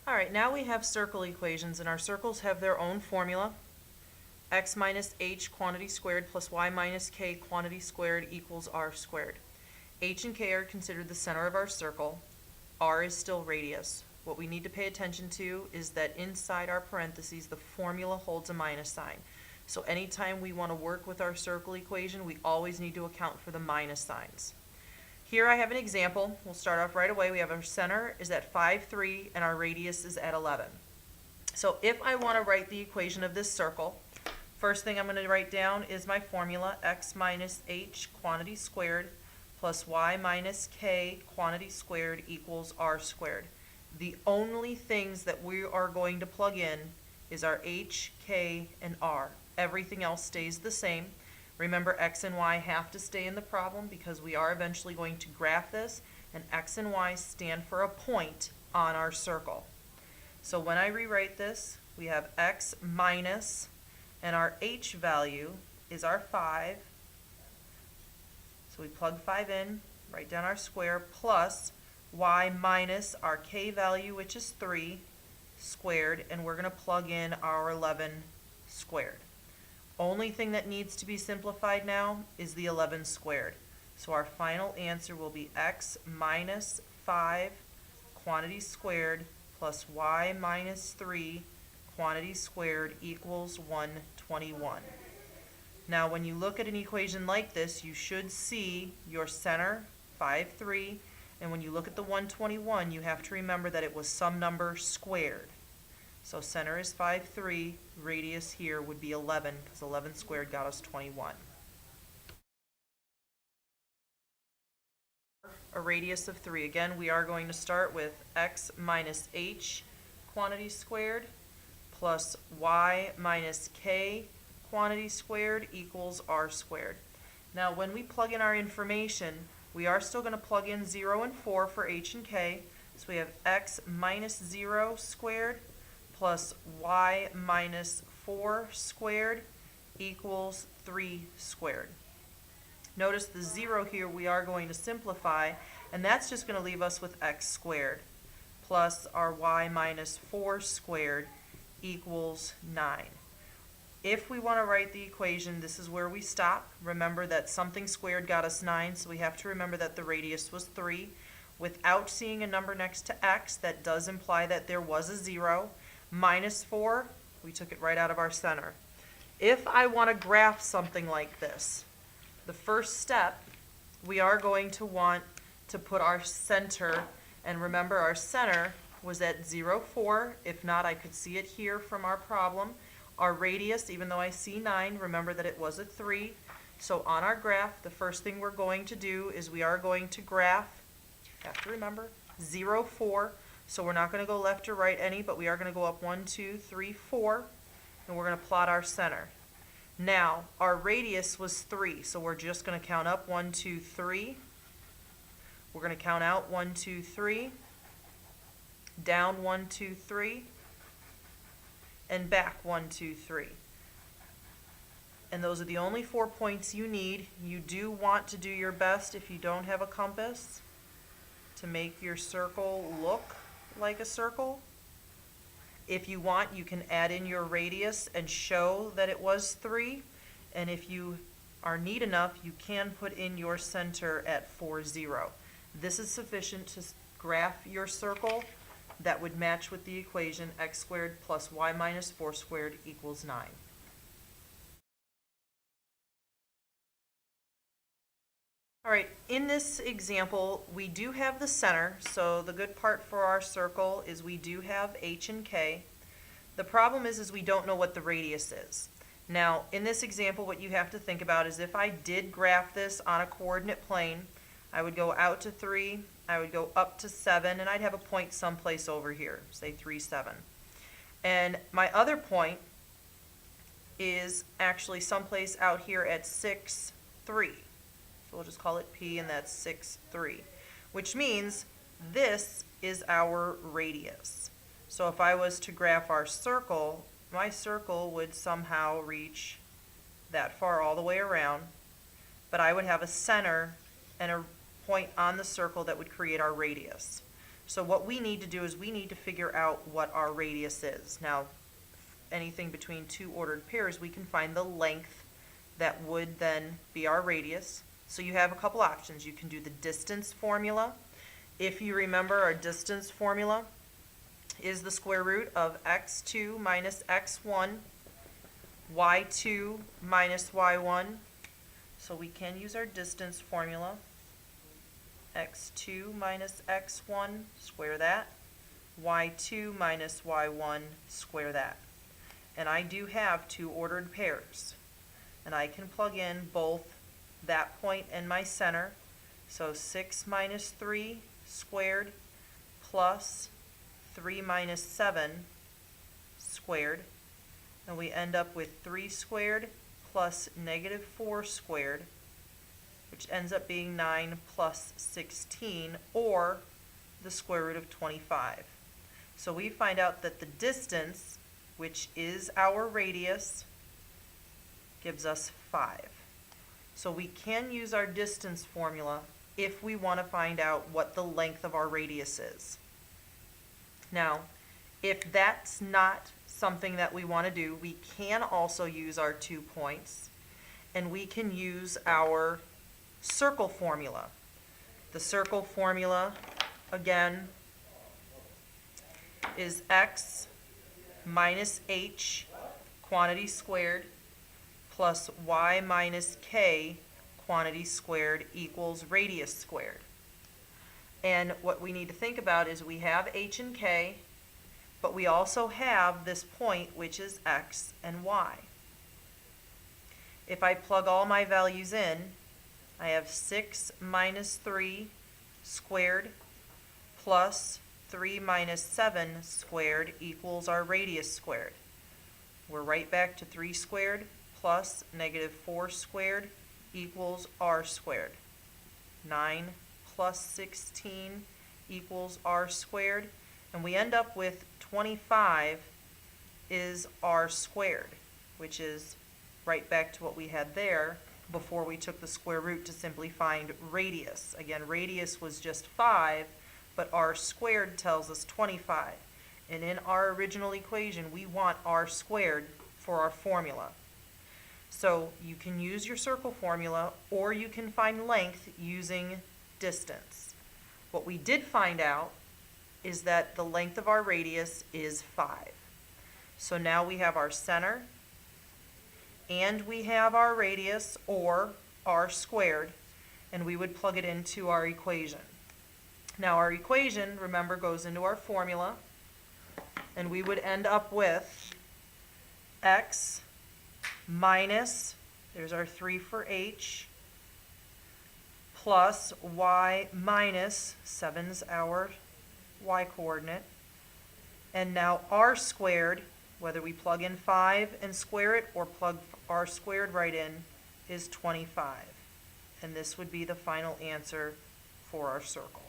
All right, now we have circle equations, and our circles have their own formula. X minus h quantity squared plus y minus k quantity squared equals r squared. H and k are considered the center of our circle. R is still radius. What we need to pay attention to is that inside our parentheses, the formula holds a minus sign. So anytime we want to work with our circle equation, we always need to account for the minus signs. Here I have an example. We'll start off right away. We have our center is at 5, 3, and our radius is at 11. So if I want to write the equation of this circle, first thing I'm going to write down is my formula, x minus h quantity squared plus y minus k quantity squared equals r squared. The only things that we are going to plug in is our h, k, and r. Everything else stays the same. Remember, x and y have to stay in the problem because we are eventually going to graph this, and x and y stand for a point on our circle. So when I rewrite this, we have x minus, and our h value is our 5. So we plug 5 in, write down our square, plus y minus our k value, which is 3, squared, and we're going to plug in our 11 squared. Only thing that needs to be simplified now is the 11 squared. So our final answer will be x minus 5 quantity squared plus y minus 3 quantity squared equals 121. Now when you look at an equation like this, you should see your center, 5, 3, and when you look at the 121, you have to remember that it was some number squared. So center is 5, 3, radius here would be 11, because 11 squared got us 21. A radius of 3. Again, we are going to start with x minus h quantity squared plus y minus k quantity squared equals r squared. Now when we plug in our information, we are still going to plug in 0 and 4 for h and k. So we have x minus 0 squared plus y minus 4 squared equals 3 squared. Notice the 0 here we are going to simplify, and that's just going to leave us with x squared plus our y minus 4 squared equals 9. If we want to write the equation, this is where we stop. Remember that something squared got us 9, so we have to remember that the radius was 3. Without seeing a number next to x, that does imply that there was a 0. Minus 4, we took it right out of our center. If I want to graph something like this, the first step, we are going to want to put our center, and remember our center was at 0, 4. If not, I could see it here from our problem. Our radius, even though I see 9, remember that it was a 3. So on our graph, the first thing we're going to do is we are going to graph, you have to remember, 0, 4. So we're not going to go left or right any, but we are going to go up 1, 2, 3, 4, and we're going to plot our center. Now, our radius was 3, so we're just going to count up 1, 2, 3. We're going to count out 1, 2, 3, down 1, 2, 3, and back 1, 2, 3. And those are the only 4 points you need. You do want to do your best, if you don't have a compass, to make your circle look like a circle. If you want, you can add in your radius and show that it was 3. And if you are neat enough, you can put in your center at 4, 0. This is sufficient to graph your circle that would match with the equation x squared plus y minus 4 squared equals 9. All right, in this example, we do have the center, so the good part for our circle is we do have h and k. The problem is we don't know what the radius is. Now, in this example, what you have to think about is if I did graph this on a coordinate plane, I would go out to 3, I would go up to 7, and I'd have a point someplace over here, say 3, 7. And my other point is actually someplace out here at 6, 3. So we'll just call it P, and that's 6, 3, which means this is our radius. So if I was to graph our circle, my circle would somehow reach that far all the way around, but I would have a center and a point on the circle that would create our radius. So what we need to do is we need to figure out what our radius is. Now, anything between two ordered pairs, we can find the length that would then be our radius. So you have a couple options. You can do the distance formula. If you remember, our distance formula is the square root of x2 minus x1, y2 minus y1. So we can use our distance formula. X2 minus x1, square that. Y2 minus y1, square that. And I do have two ordered pairs. And I can plug in both that point and my center. So 6 minus 3 squared plus 3 minus 7 squared. And we end up with 3 squared plus negative 4 squared, which ends up being 9 plus 16, or the square root of 25. So we find out that the distance, which is our radius, gives us 5. So we can use our distance formula if we want to find out what the length of our radius is. Now, if that's not something that we want to do, we can also use our 2 points, and we can use our circle formula. The circle formula, again, is x minus h, quantity squared, plus y minus k, quantity squared, equals radius squared. And what we need to think about is we have h and k, but we also have this point, which is x and y. If I plug all my values in, I have 6 minus 3 squared plus 3 minus 7 squared equals our radius squared. We're right back to 3 squared plus negative 4 squared equals r squared. 9 plus 16 equals r squared. And we end up with 25 is r squared, which is right back to what we had there before we took the square root to simply find radius. Again, radius was just 5, but r squared tells us 25. And in our original equation, we want r squared for our formula. So you can use your circle formula, or you can find length using distance. What we did find out is that the length of our radius is 5. So now we have our center, and we have our radius, or r squared, and we would plug it into our equation. Now our equation, remember, goes into our formula, and we would end up with x minus, there's our 3 for h, plus y minus, 7's our y coordinate, and now r squared, whether we plug in 5 and square it or plug r squared right in, is 25. And this would be the final answer for our circle.